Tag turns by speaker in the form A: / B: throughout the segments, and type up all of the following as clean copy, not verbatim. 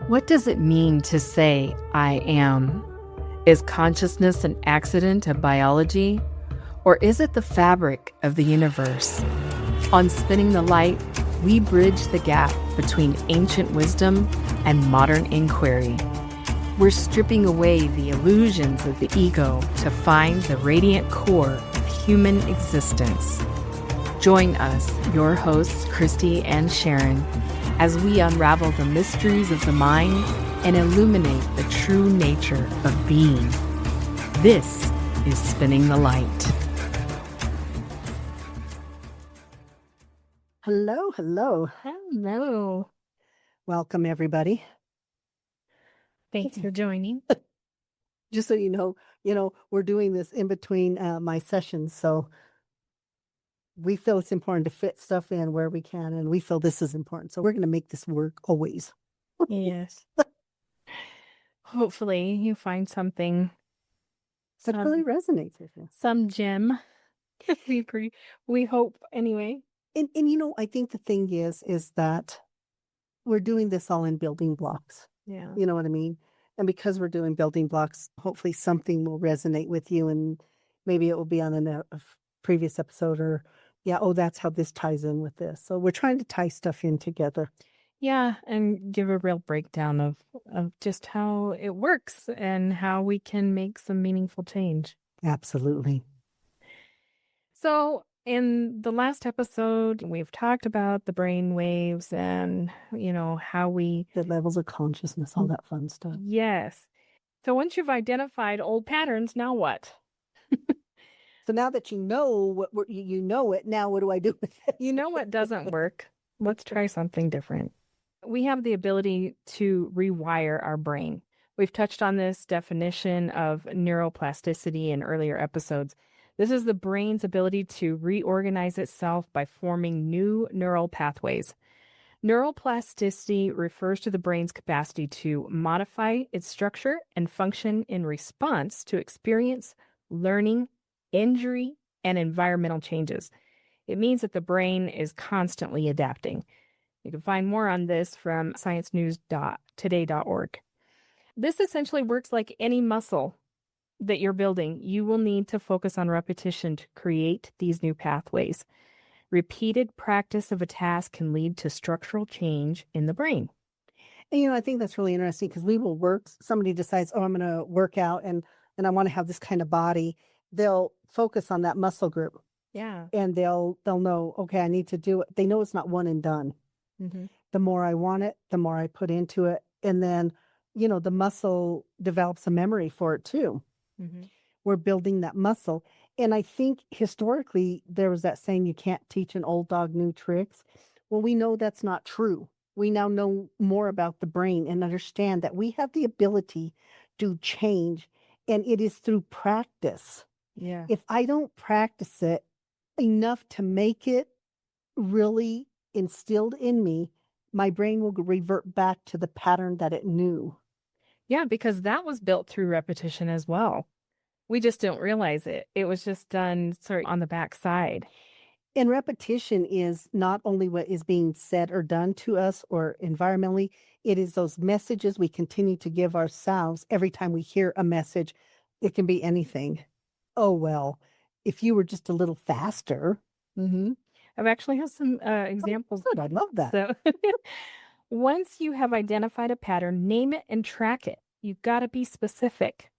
A: What does it mean to say, I am? Is consciousness an accident of biology? Or is it the fabric of the universe? On Spinning the Light, we bridge the gap between ancient wisdom and modern inquiry. We're stripping away the illusions of the ego to find the radiant core of human existence. Join us, your hosts, Christy and Sharon, as we unravel the mysteries of the mind and illuminate the true nature of being. This is Spinning the Light.
B: Hello, hello.
C: Hello.
B: Welcome, everybody.
C: Thanks for joining.
B: Just so you know, we're doing this in between my sessions, so we feel it's important to fit stuff in where we can, and we feel this is important. So we're going to make this work always.
C: Yes. Hopefully you find something
B: That really resonates with you.
C: some gem. we hope anyway.
B: And I think the thing is that we're doing this all in building blocks.
C: Yeah.
B: You know what I mean? And because we're doing building blocks, hopefully something will resonate with you, and maybe it will be on a previous episode, or that's how this ties in with this. So we're trying to tie stuff in together.
C: Yeah, and give a real breakdown of just how it works and how we can make some meaningful change.
B: Absolutely.
C: So in the last episode, we've talked about the brain waves and, how
B: The levels of consciousness, all that fun stuff.
C: Yes. So once you've identified old patterns, now what?
B: So now that you know you know it, now what do I do with it?
C: You know what doesn't work? Let's try something different. We have the ability to rewire our brain. We've touched on this definition of neuroplasticity in earlier episodes. This is the brain's ability to reorganize itself by forming new neural pathways. Neuroplasticity refers to the brain's capacity to modify its structure and function in response to experience, learning, injury, and environmental changes. It means that the brain is constantly adapting. You can find more on this from sciencenews.today.org. This essentially works like any muscle that you're building. You will need to focus on repetition to create these new pathways. Repeated practice of a task can lead to structural change in the brain.
B: And I think that's really interesting, because we will work. Somebody decides, I'm going to work out and I want to have this kind of body. They'll focus on that muscle group.
C: Yeah.
B: And they'll know, okay, I need to do it. They know it's not one and done.
C: Mm-hmm.
B: The more I want it, the more I put into it. And then, the muscle develops a memory for it too.
C: Mm-hmm.
B: We're building that muscle. And I think historically there was that saying, you can't teach an old dog new tricks. Well, we know that's not true. We now know more about the brain and understand that we have the ability to change, and it is through practice.
C: Yeah.
B: If I don't practice it enough to make it really instilled in me, my brain will revert back to the pattern that it knew.
C: Yeah, because that was built through repetition as well. We just don't realize it. It was just done sort of on the back side.
B: And repetition is not only what is being said or done to us or environmentally, it is those messages we continue to give ourselves every time we hear a message. It can be anything. Oh, well, if you were just a little faster.
C: Mm-hmm. I've actually have some examples.
B: Oh, good. I love that.
C: So once you have identified a pattern, name it and track it. You've got to be specific.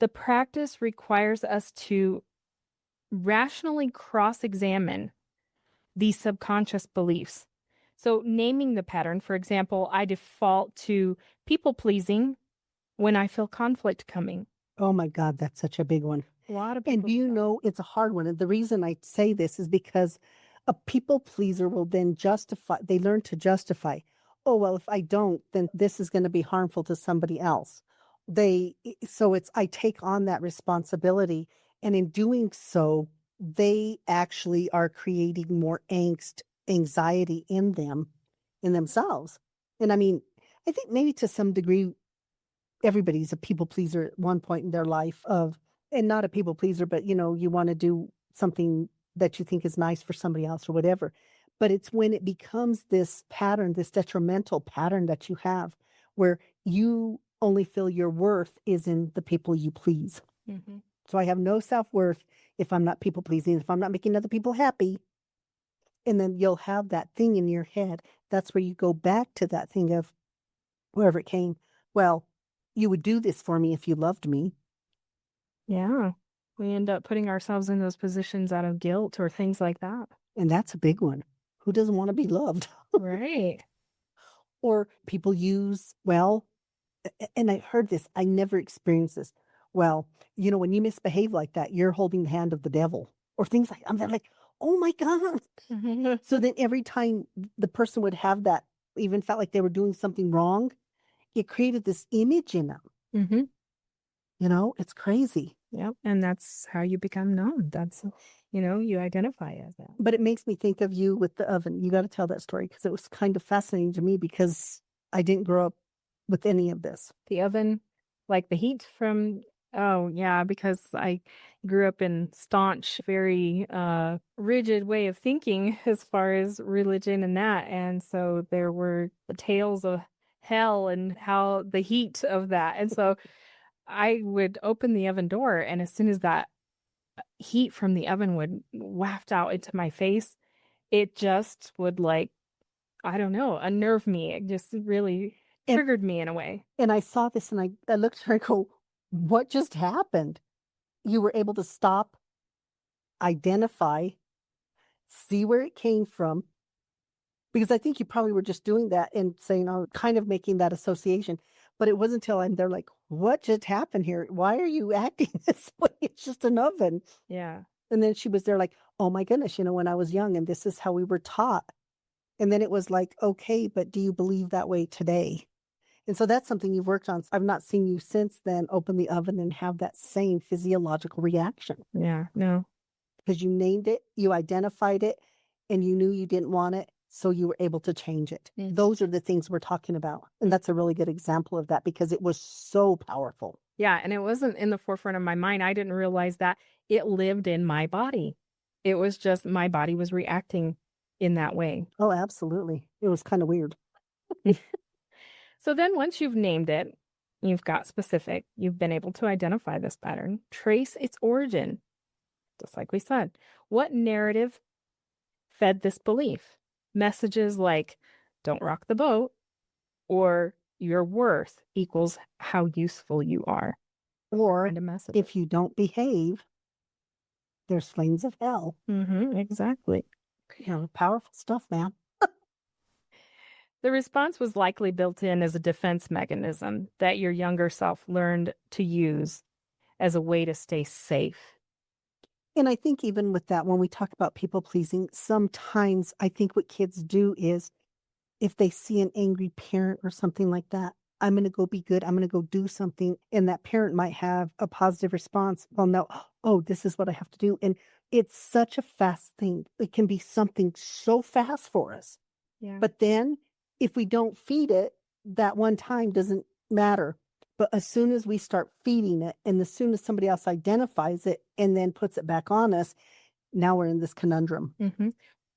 C: The practice requires us to rationally cross-examine these subconscious beliefs. So naming the pattern, for example, I default to people-pleasing when I feel conflict coming.
B: Oh, my God, that's such a big one.
C: A lot of people.
B: And it's a hard one. And the reason I say this is because a people pleaser will then they learn to justify. Oh, well, if I don't, then this is going to be harmful to somebody else. I take on that responsibility. And in doing so, they actually are creating more anxiety in themselves. And I mean, I think maybe to some degree, everybody's a people pleaser at one point in their life, and not a people pleaser, but you want to do something that you think is nice for somebody else or whatever. But it's when it becomes this pattern, this detrimental pattern that you have, where you only feel your worth is in the people you please.
C: Mm-hmm.
B: So I have no self-worth if I'm not people pleasing, if I'm not making other people happy. And then you'll have that thing in your head. That's where you go back to that thing of wherever it came. Well, you would do this for me if you loved me.
C: Yeah. We end up putting ourselves in those positions out of guilt or things like that.
B: And that's a big one. Who doesn't want to be loved?
C: Right.
B: Or people use, well, and I heard this, I never experienced this. Well, when you misbehave like that, you're holding the hand of the devil or things like I'm like, oh my God. So then every time the person would have that, even felt like they were doing something wrong, it created this image in them.
C: Mm-hmm.
B: It's crazy.
C: Yep. And that's how you become known. That's, you identify as that.
B: But it makes me think of you with the oven. You got to tell that story because it was kind of fascinating to me because I didn't grow up with any of this.
C: The oven, like the heat from, oh, yeah, because I grew up in staunch, very rigid way of thinking as far as religion and that. And so there were the tales of hell and how the heat of that. And so I would open the oven door, and as soon as that heat from the oven would waft out into my face, it just would I don't know, unnerve me. It just really triggered me in a way.
B: And I saw this and I looked at her and go, what just happened? You were able to stop, identify, see where it came from. Because I think you probably were just doing that and saying, oh, kind of making that association. But it wasn't until they're like, what just happened here? Why are you acting this way? It's just an oven.
C: Yeah.
B: And then she was there like, oh my goodness, when I was young and this is how we were taught. And then it was like, okay, but do you believe that way today? And so that's something you've worked on. I've not seen you since then open the oven and have that same physiological reaction.
C: Yeah, no.
B: Because you named it, you identified it, and you knew you didn't want it. So you were able to change it.
C: Mm-hmm.
B: Those are the things we're talking about. And that's a really good example of that because it was so powerful.
C: Yeah, and it wasn't in the forefront of my mind. I didn't realize that it lived in my body. It was just my body was reacting in that way.
B: Oh, absolutely. It was kind of weird.
C: So then once you've named it, you've got specific, you've been able to identify this pattern, trace its origin, just like we said. What narrative fed this belief? Messages like, don't rock the boat, or your worth equals how useful you are.
B: Or
C: kind of message.
B: If you don't behave, there's flames of hell.
C: Mm-hmm, exactly.
B: Powerful stuff, man.
C: The response was likely built in as a defense mechanism that your younger self learned to use as a way to stay safe.
B: And I think even with that, when we talk about people pleasing, sometimes I think what kids do is if they see an angry parent or something like that, I'm going to go be good. I'm going to go do something. And that parent might have a positive response. Well, no, oh, this is what I have to do. And it's such a fast thing. It can be something so fast for us.
C: Yeah.
B: But then if we don't feed it, that one time doesn't matter. But as soon as we start feeding it, and as soon as somebody else identifies it and then puts it back on us, now we're in this conundrum.
C: Mm-hmm.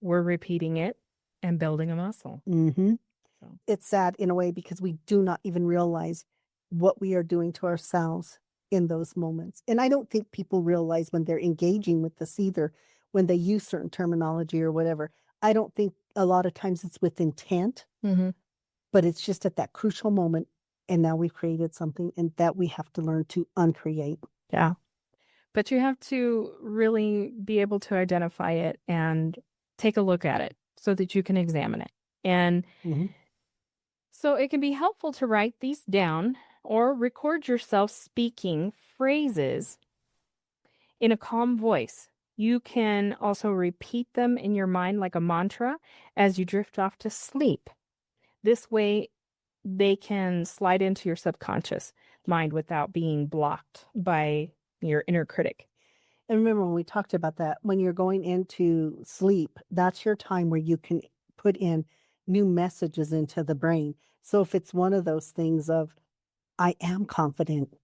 C: We're repeating it and building a muscle.
B: Mm-hmm.
C: So.
B: It's sad in a way because we do not even realize what we are doing to ourselves in those moments. And I don't think people realize when they're engaging with this either, when they use certain terminology or whatever. I don't think a lot of times it's with intent, but it's just at that crucial moment. And now we've created something and that we have to learn to uncreate.
C: Yeah. But you have to really be able to identify it and take a look at it so that you can examine it. And so it can be helpful to write these down or record yourself speaking phrases in a calm voice. You can also repeat them in your mind like a mantra as you drift off to sleep. This way, they can slide into your subconscious mind without being blocked by your inner critic.
B: And remember when we talked about that, when you're going into sleep, that's your time where you can put in new messages into the brain. So if it's one of those things of, I am confident,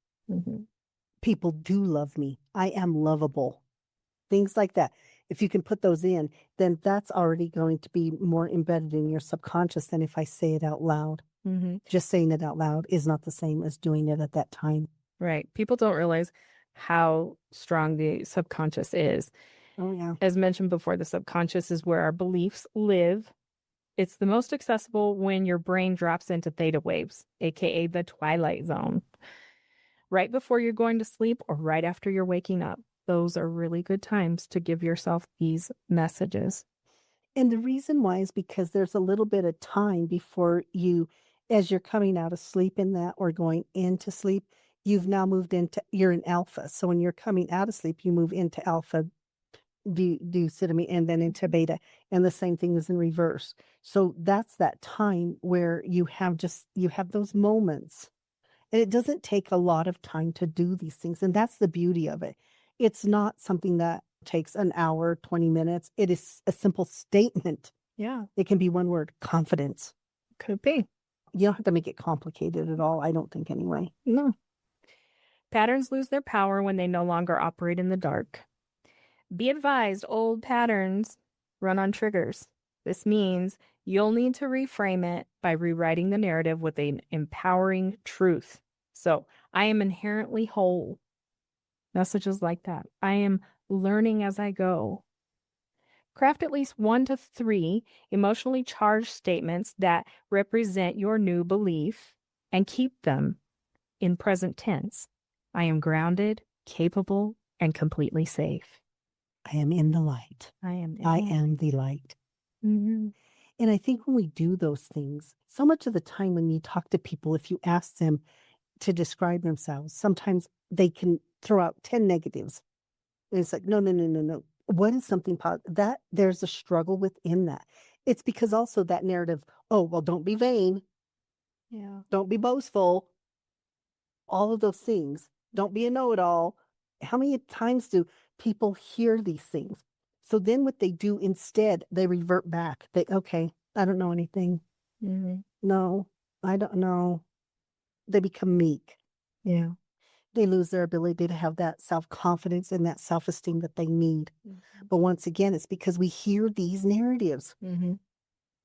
B: people do love me, I am lovable, things like that. If you can put those in, then that's already going to be more embedded in your subconscious than if I say it out loud.
C: Mm-hmm.
B: Just saying it out loud is not the same as doing it at that time.
C: Right. People don't realize how strong the subconscious is.
B: Oh, yeah.
C: As mentioned before, the subconscious is where our beliefs live. It's the most accessible when your brain drops into theta waves, aka the twilight zone, right before you're going to sleep or right after you're waking up. Those are really good times to give yourself these messages.
B: And the reason why is because there's a little bit of time before you, as you're coming out of sleep in that or going into sleep, you've now moved into, you're in alpha. So when you're coming out of sleep, you move into alpha deuterium and then into beta. And the same thing is in reverse. So that's that time where you have those moments. And it doesn't take a lot of time to do these things. And that's the beauty of it. It's not something that takes an hour, 20 minutes. It is a simple statement.
C: Yeah,
B: It can be one word, confidence.
C: could be.
B: You don't have to make it complicated at all, I don't think, anyway.
C: No. Patterns lose their power when they no longer operate in the dark. Be advised, old patterns run on triggers. This means you'll need to reframe it by rewriting the narrative with an empowering truth. So, I am inherently whole. Messages like that. I am learning as I go. Craft at least 1 to 3 emotionally charged statements that represent your new belief and keep them in present tense. I am grounded, capable, and completely safe.
B: I am in the light. I am the light.
C: Mm-hmm.
B: And I think when we do those things, so much of the time when you talk to people, if you ask them to describe themselves, sometimes they can throw out 10 negatives. And it's like, no. What is something positive? That there's a struggle within that. It's because also that narrative, oh, well, don't be vain.
C: Yeah.
B: Don't be boastful. All of those things. Don't be a know-it-all. How many times do people hear these things? So then what they do instead, they revert back. Okay, I don't know anything.
C: Mm-hmm.
B: No, I don't know. They become meek.
C: Yeah.
B: They lose their ability to have that self-confidence and that self-esteem that they need.
C: Mm-hmm.
B: But once again, it's because we hear these narratives.
C: Mm-hmm.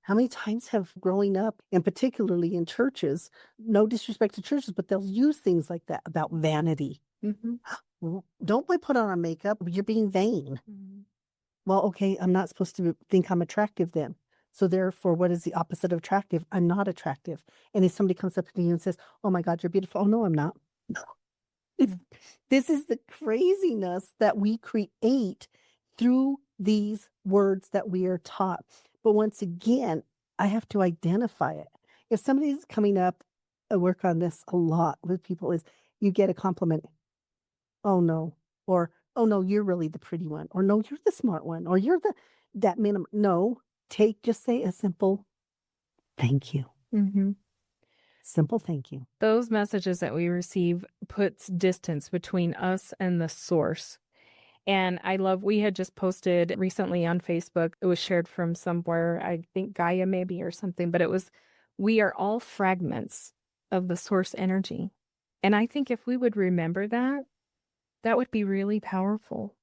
B: How many times have growing up, and particularly in churches, no disrespect to churches, but they'll use things like that about vanity.
C: Mm-hmm.
B: Don't put on makeup. You're being vain.
C: Mm-hmm.
B: Well, okay, I'm not supposed to think I'm attractive then. So therefore, what is the opposite of attractive? I'm not attractive. And if somebody comes up to you and says, oh my God, you're beautiful. Oh, no, I'm not. No. This is the craziness that we create through these words that we are taught. But once again, I have to identify it. If somebody's coming up, I work on this a lot with people, is you get a compliment. Oh no. Or, oh no, you're really the pretty one. Or no, you're the smart one. Or you're that minimum. No, just say a simple thank you.
C: Mm-hmm.
B: Simple thank you.
C: Those messages that we receive puts distance between us and the source. And we had just posted recently on Facebook, it was shared from somewhere, I think Gaia maybe or something, but we are all fragments of the source energy. And I think if we would remember that, that would be really powerful.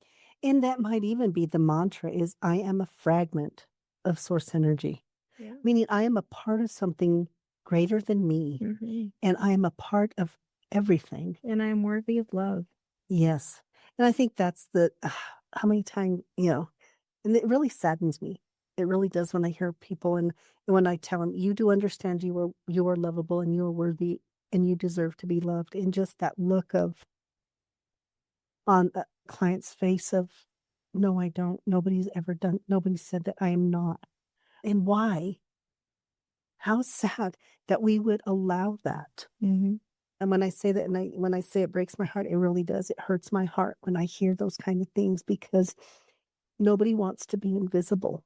B: And that might even be the mantra is, I am a fragment of source energy.
C: Yeah.
B: Meaning I am a part of something greater than me.
C: Mm-hmm.
B: And I am a part of everything.
C: And I am worthy of love.
B: Yes. And I think that's how many times, and it really saddens me. It really does when I hear people and when I tell them, you do understand you are lovable and you are worthy and you deserve to be loved. And just that look on a client's face of, no, I don't. Nobody said that I am not. And why? How sad that we would allow that.
C: Mm-hmm.
B: And when I say that, and when I say it breaks my heart, it really does. It hurts my heart when I hear those kind of things because nobody wants to be invisible.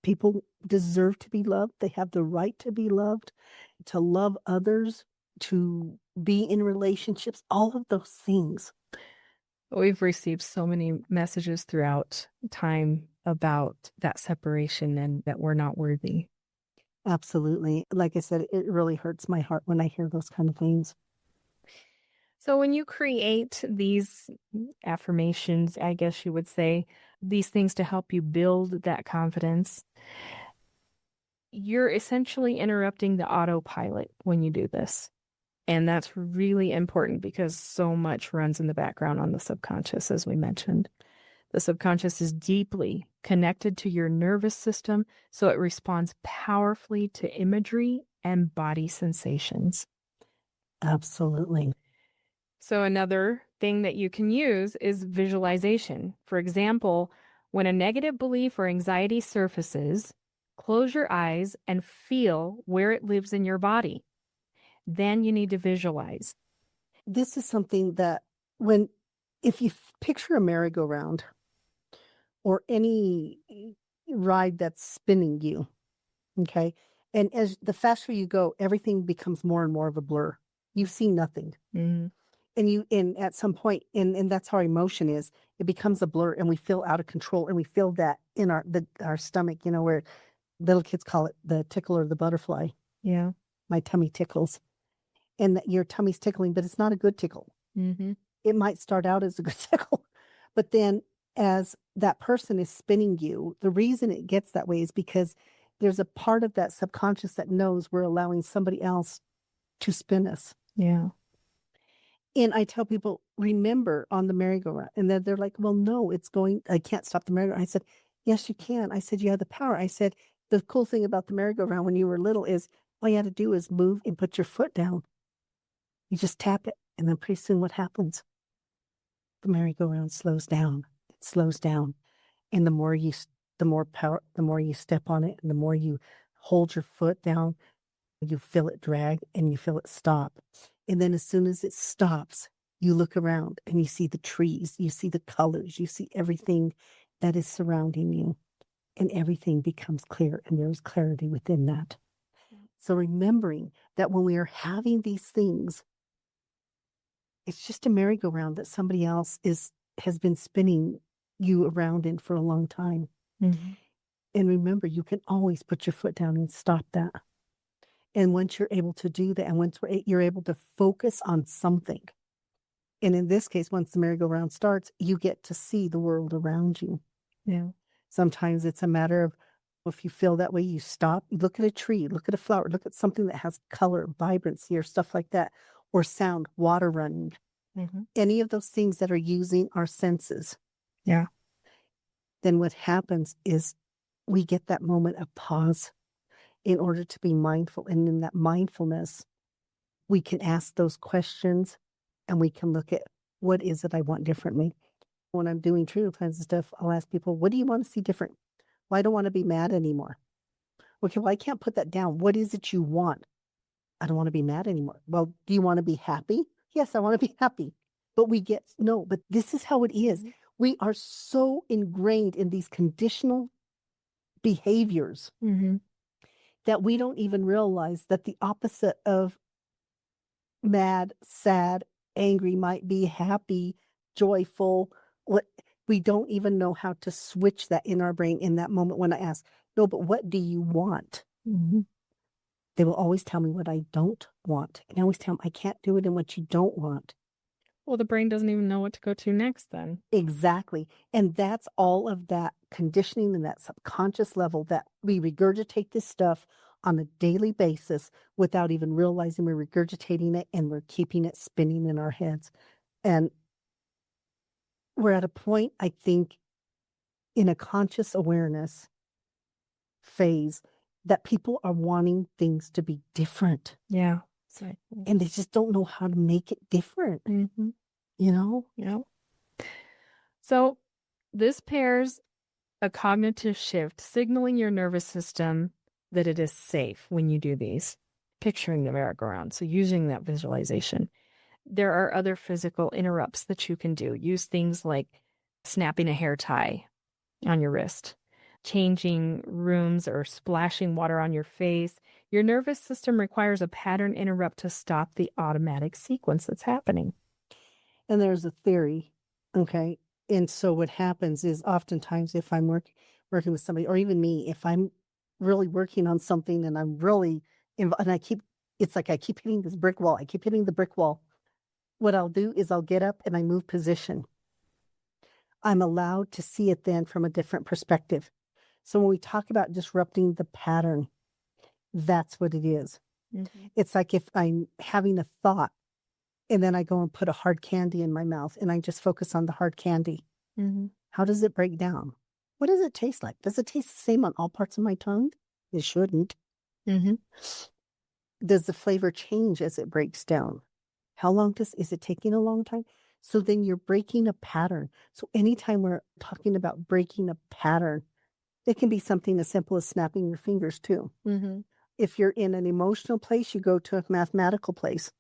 B: People deserve to be loved. They have the right to be loved, to love others, to be in relationships, all of those things.
C: We've received so many messages throughout time about that separation and that we're not worthy.
B: Absolutely. Like I said, it really hurts my heart when I hear those kind of things.
C: So when you create these affirmations, I guess you would say, these things to help you build that confidence, you're essentially interrupting the autopilot when you do this. And that's really important because so much runs in the background on the subconscious, as we mentioned. The subconscious is deeply connected to your nervous system, so it responds powerfully to imagery and body sensations.
B: Absolutely.
C: So another thing that you can use is visualization. For example, when a negative belief or anxiety surfaces, close your eyes and feel where it lives in your body. Then you need to visualize.
B: This is something that if you picture a merry-go-round or any ride that's spinning you, okay, and as the faster you go, everything becomes more and more of a blur. You see nothing.
C: Mm-hmm.
B: And at some point, and that's how our emotion is, it becomes a blur and we feel out of control, and we feel that in our stomach, where little kids call it the tickle or the butterfly.
C: Yeah.
B: My tummy tickles. And that your tummy's tickling, but it's not a good tickle.
C: Mm-hmm.
B: It might start out as a good tickle, but then as that person is spinning you, the reason it gets that way is because there's a part of that subconscious that knows we're allowing somebody else to spin us.
C: Yeah.
B: And I tell people, remember on the merry-go-round. And then they're like, well, no, I can't stop the merry-go-round. I said, yes, you can. I said, you have the power. I said, the cool thing about the merry-go-round when you were little is all you had to do is move and put your foot down. You just tap it, and then pretty soon what happens? The merry-go-round slows down. It slows down. And the more you step on it, and the more you hold your foot down, you feel it drag and you feel it stop. And then as soon as it stops, you look around and you see the trees, you see the colors, you see everything that is surrounding you, and everything becomes clear, and there is clarity within that. So remembering that when we are having these things, it's just a merry-go-round that somebody else has been spinning you around in for a long time.
C: Mm-hmm.
B: And remember, you can always put your foot down and stop that. And once you're able to do that, and once you're able to focus on something, and in this case, once the merry-go-round starts, you get to see the world around you.
C: Yeah.
B: Sometimes it's a matter of, if you feel that way, you stop, you look at a tree, look at a flower, look at something that has color, vibrancy, or stuff like that, or sound, water running,
C: Mm-hmm.
B: any of those things that are using our senses.
C: Yeah.
B: Then what happens is we get that moment of pause in order to be mindful. And in that mindfulness, we can ask those questions, and we can look at, what is it I want differently? When I'm doing treatment plans and stuff, I'll ask people, what do you want to see different? Well, I don't want to be mad anymore. Okay, well, I can't put that down. What is it you want? I don't want to be mad anymore. Well, do you want to be happy? Yes, I want to be happy. But but this is how it is. We are so ingrained in these conditional behaviors
C: Mm-hmm.
B: that we don't even realize that the opposite of mad, sad, angry might be happy, joyful. We don't even know how to switch that in our brain in that moment when I ask, no, but what do you want?
C: Mm-hmm.
B: They will always tell me what I don't want. And I always tell them, I can't do it in what you don't want.
C: Well, the brain doesn't even know what to go to next then.
B: Exactly. And that's all of that conditioning and that subconscious level that we regurgitate this stuff on a daily basis without even realizing we're regurgitating it, and we're keeping it spinning in our heads. And we're at a point, I think, in a conscious awareness phase that people are wanting things to be different.
C: Yeah.
B: And they just don't know how to make it different.
C: Mm-hmm.
B: Yeah.
C: So this pairs a cognitive shift, signaling your nervous system that it is safe when you do these, picturing the merry-go-round. So using that visualization. There are other physical interrupts that you can do. Use things like snapping a hair tie on your wrist, changing rooms, or splashing water on your face. Your nervous system requires a pattern interrupt to stop the automatic sequence that's happening.
B: And there's a theory, okay? And so what happens is, oftentimes if I'm working with somebody, or even me, if I'm really working on something and I'm really, and it's like I keep hitting this brick wall. I keep hitting the brick wall. What I'll do is I'll get up and I move position. I'm allowed to see it then from a different perspective. So when we talk about disrupting the pattern, That's what it is.
C: Mm-hmm.
B: It's like if I'm having a thought and then I go and put a hard candy in my mouth and I just focus on the hard candy.
C: Mm-hmm.
B: How does it break down? What does it taste like? Does it taste the same on all parts of my tongue? It shouldn't.
C: Mm-hmm.
B: Does the flavor change as it breaks down? How long is it taking a long time? So then you're breaking a pattern. So anytime we're talking about breaking a pattern, it can be something as simple as snapping your fingers too.
C: Mm-hmm.
B: If you're in an emotional place, you go to a mathematical place.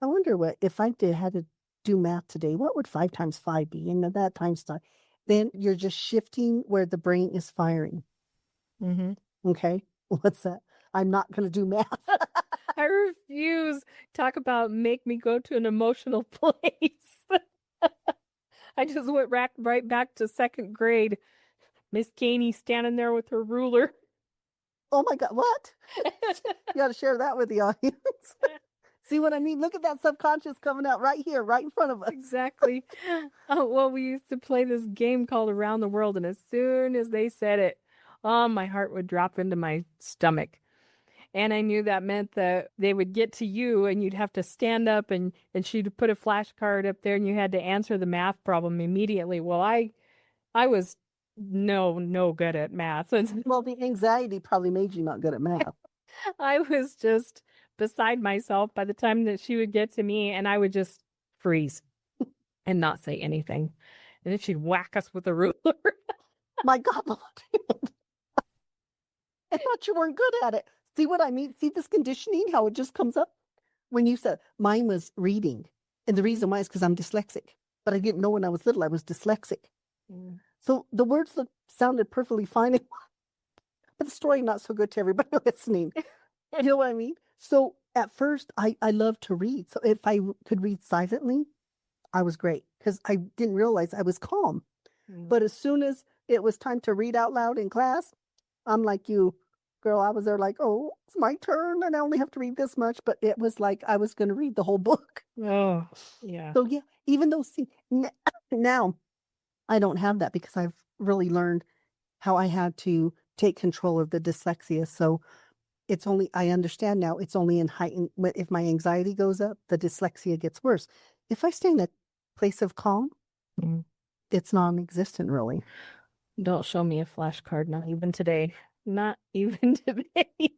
B: I wonder what, if I had to do math today, what would 5 times 5 be? That times 5. Then you're just shifting where the brain is firing.
C: Mm-hmm.
B: Okay? What's that? I'm not going to do math.
C: I refuse. Talk about make me go to an emotional place. I just went right back to 2nd grade. Miss Caney standing there with her ruler.
B: Oh my God, what? You got to share that with the audience. See what I mean? Look at that subconscious coming out right here, right in front of us.
C: Exactly. Well, we used to play this game called Around the World, and as soon as they said it, my heart would drop into my stomach. And I knew that meant that they would get to you and you'd have to stand up and she'd put a flashcard up there and you had to answer the math problem immediately. Well, I was no good at math.
B: Well, the anxiety probably made you not good at math.
C: I was just beside myself by the time that she would get to me, and I would just freeze and not say anything. And then she'd whack us with a ruler.
B: My God, I thought you weren't good at it. See what I mean? See this conditioning, how it just comes up? When you said mine was reading. And the reason why is because I'm dyslexic. But I didn't know when I was little I was dyslexic.
C: Mm.
B: So the words sounded perfectly fine. But the story not so good to everybody listening. You know what I mean? So at first, I loved to read. So if I could read silently, I was great because I didn't realize I was calm.
C: Mm.
B: But as soon as it was time to read out loud in class, I'm like you, girl. I was there like, oh, it's my turn and I only have to read this much. But it was like I was going to read the whole book.
C: Oh, yeah.
B: So yeah, even though now I don't have that because I've really learned how I had to take control of the dyslexia. So it's only, I understand now, it's only in heightened, if my anxiety goes up, the dyslexia gets worse. If I stay in a place of calm, it's non-existent really.
C: Don't show me a flashcard, not even today. Not even today.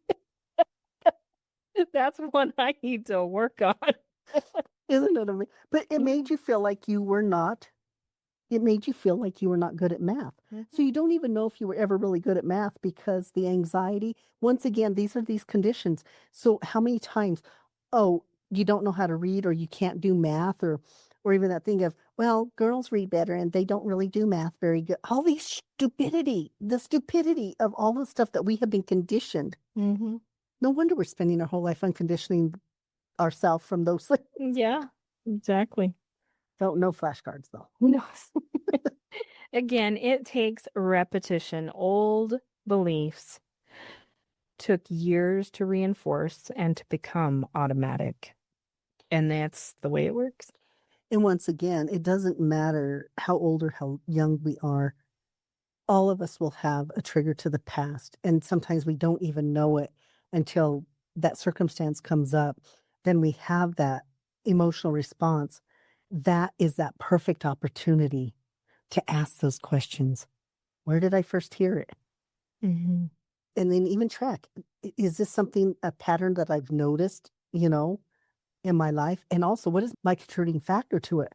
C: That's one I need to work on.
B: Isn't it amazing? But it made you feel like you were not, it made you feel like you were not good at math. So you don't even know if you were ever really good at math because the anxiety, once again, these are these conditions. So how many times, oh, you don't know how to read or you can't do math or even that thing of, well, girls read better and they don't really do math very good. All these the stupidity of all the stuff that we have been conditioned.
C: Mm-hmm.
B: No wonder we're spending our whole life unconditioning ourselves from those things.
C: Yeah, exactly.
B: No flashcards though.
C: No. Again, it takes repetition. Old beliefs took years to reinforce and to become automatic. And that's the way it works.
B: And once again, it doesn't matter how old or how young we are. All of us will have a trigger to the past. And sometimes we don't even know it until that circumstance comes up. Then we have that emotional response. That is that perfect opportunity to ask those questions. Where did I first hear it?
C: Mm-hmm.
B: And then even track, is this a pattern that I've noticed, in my life? And also, what is my contributing factor to it?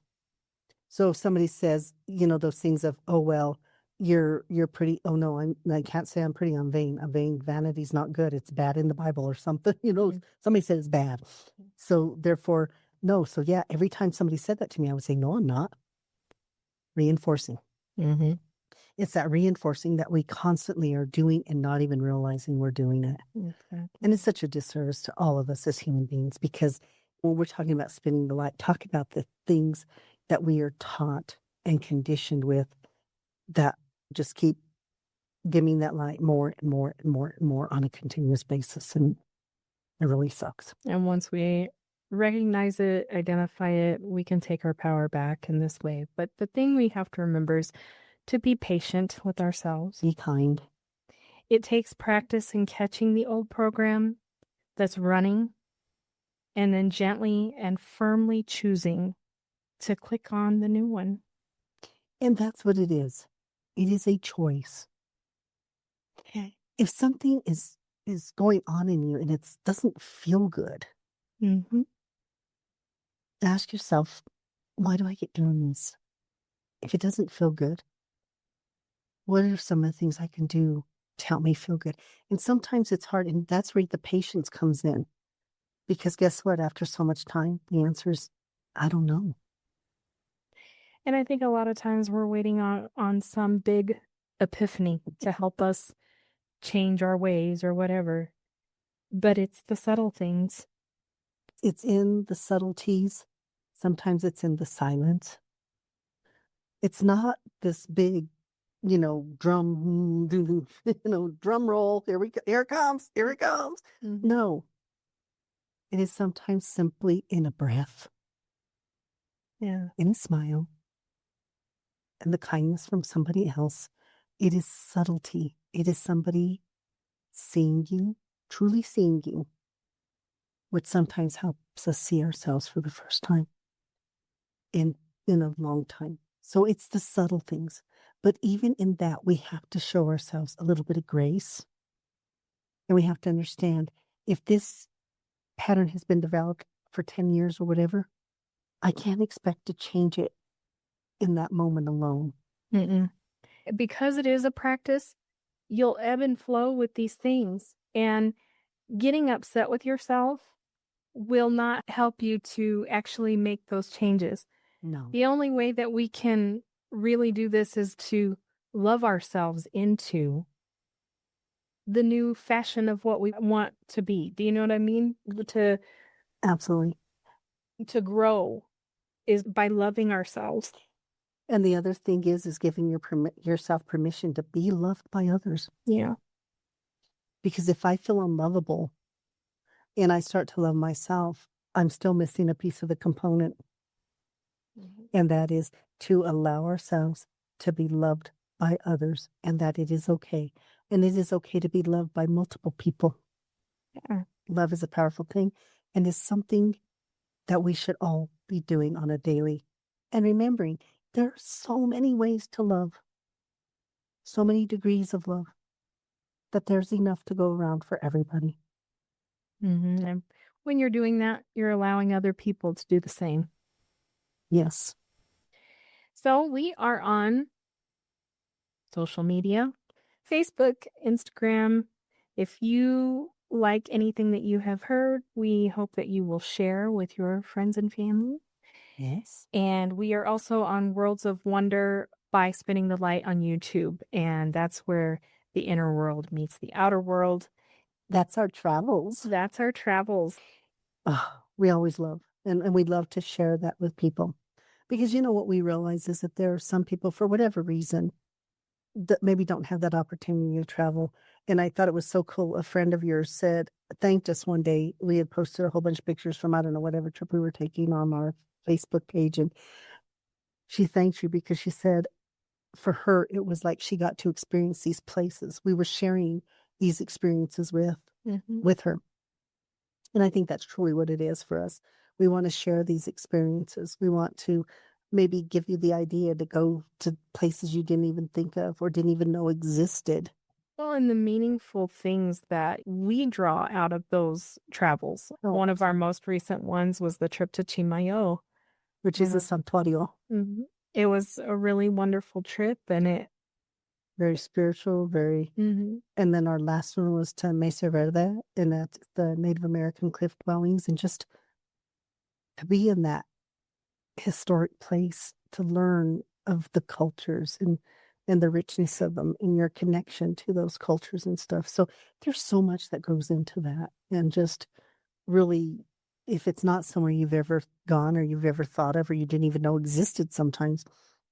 B: So if somebody says, those things of, oh, well, you're pretty. Oh, no, I can't say I'm pretty. I'm vain. I'm vain. Vanity's not good. It's bad in the Bible or something. Somebody said it's bad. So therefore, no. So yeah, every time somebody said that to me, I would say, no, I'm not. Reinforcing.
C: Mm-hmm.
B: It's that reinforcing that we constantly are doing and not even realizing we're doing it.
C: Exactly.
B: And it's such a disservice to all of us as human beings because when we're talking about spinning the light, talk about the things that we are taught and conditioned with that just keep dimming that light more and more and more and more on a continuous basis. And it really sucks.
C: And once we recognize it, identify it, we can take our power back in this way. But the thing we have to remember is to be patient with ourselves.
B: Be kind.
C: It takes practice in catching the old program that's running and then gently and firmly choosing to click on the new one.
B: And that's what it is. It is a choice. If something is going on in you and it doesn't feel good,
C: Mm-hmm.
B: ask yourself, why do I get doing this? If it doesn't feel good, what are some of the things I can do to help me feel good? And sometimes it's hard, and that's where the patience comes in. Because guess what? After so much time, the answer is, I don't know.
C: And I think a lot of times we're waiting on some big epiphany to help us change our ways or whatever. But it's the subtle things.
B: It's in the subtleties. Sometimes it's in the silence. It's not this big, drum, drum roll. Here it comes.
C: Mm-hmm.
B: No, it is sometimes simply in a breath,
C: Yeah.
B: in a smile, and the kindness from somebody else. It is subtlety. It is somebody seeing you, truly seeing you, which sometimes helps us see ourselves for the first time in a long time. So it's the subtle things. But even in that, we have to show ourselves a little bit of grace. And we have to understand, if this pattern has been developed for 10 years or whatever, I can't expect to change it in that moment alone.
C: Mm-mm. Because it is a practice, you'll ebb and flow with these things. And getting upset with yourself will not help you to actually make those changes.
B: No.
C: The only way that we can really do this is to love ourselves into the new fashion of what we want to be. Do you know what I mean?
B: Absolutely.
C: To grow is by loving ourselves.
B: And the other thing is giving yourself permission to be loved by others.
C: Yeah.
B: Because if I feel unlovable and I start to love myself, I'm still missing a piece of the component.
C: Mm-hmm.
B: And that is to allow ourselves to be loved by others, and that it is okay. And it is okay to be loved by multiple people.
C: Yeah.
B: Love is a powerful thing and is something that we should all be doing on a daily. And remembering, there are so many ways to love, so many degrees of love, that there's enough to go around for everybody.
C: Mm-hmm. And when you're doing that, you're allowing other people to do the same.
B: Yes.
C: So we are on social media, Facebook, Instagram. If you like anything that you have heard, we hope that you will share with your friends and family.
B: Yes.
C: And we are also on Worlds of Wonder by Spinning the Light on YouTube. And that's where the inner world meets the outer world.
B: That's our travels.
C: That's our travels.
B: Oh, we always love, and we love to share that with people. Because what we realize is that there are some people, for whatever reason, that maybe don't have that opportunity to travel. And I thought it was so cool. A friend of yours thanked us one day. We had posted a whole bunch of pictures from, I don't know, whatever trip we were taking on our Facebook page. And she thanked you because she said for her, it was like she got to experience these places. We were sharing these experiences with her. And I think that's truly what it is for us. We want to share these experiences. We want to maybe give you the idea to go to places you didn't even think of or didn't even know existed.
C: Well, and the meaningful things that we draw out of those travels.
B: Oh,
C: One of our most recent ones was the trip to Chimayo,
B: which is a santuario.
C: Mm-hmm. It was a really wonderful trip, and
B: very spiritual, very.
C: Mm-hmm.
B: And then our last one was to Mesa Verde, and that's the Native American cliff dwellings, and just to be in that historic place, to learn of the cultures and the richness of them and your connection to those cultures and stuff. So there's so much that goes into that. And just really, if it's not somewhere you've ever gone or you've ever thought of or you didn't even know existed, sometimes,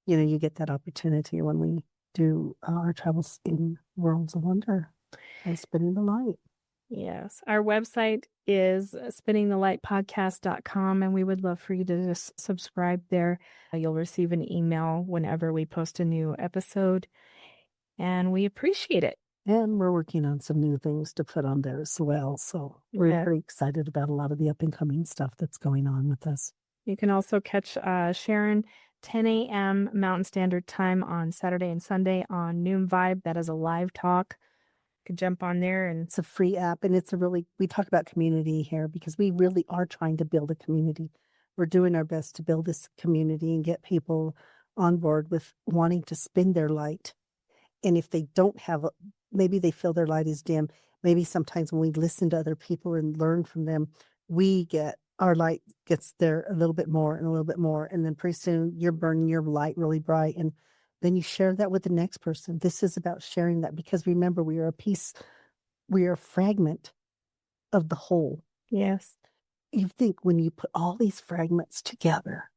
B: you get that opportunity when we do our travels in Worlds of Wonder by Spinning the Light.
C: Yes. Our website is spinningthelightpodcast.com, and we would love for you to just subscribe there. You'll receive an email whenever we post a new episode, and we appreciate it.
B: And we're working on some new things to put on there as well. So we're
C: Yeah.
B: very excited about a lot of the up and coming stuff that's going on with us.
C: You can also catch Sharon 10 a.m. Mountain Standard Time on Saturday and Sunday on Noon Vibe. That is a live talk. You can jump on there and
B: It's a free app, and it's we talk about community here because we really are trying to build a community. We're doing our best to build this community and get people on board with wanting to spin their light. And if they don't have, maybe they feel their light is dim. Maybe sometimes when we listen to other people and learn from them, our light gets there a little bit more and a little bit more. And then pretty soon you're burning your light really bright. And then you share that with the next person. This is about sharing that because remember, we are a fragment of the whole.
C: yes.
B: You think when you put all these fragments together,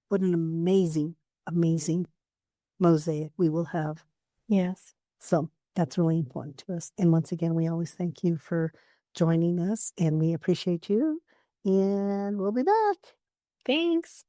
B: what an amazing, amazing mosaic we will have.
C: Yes.
B: So that's really important to us. And once again, we always thank you for joining us and we appreciate you. And we'll be back.
C: Thanks.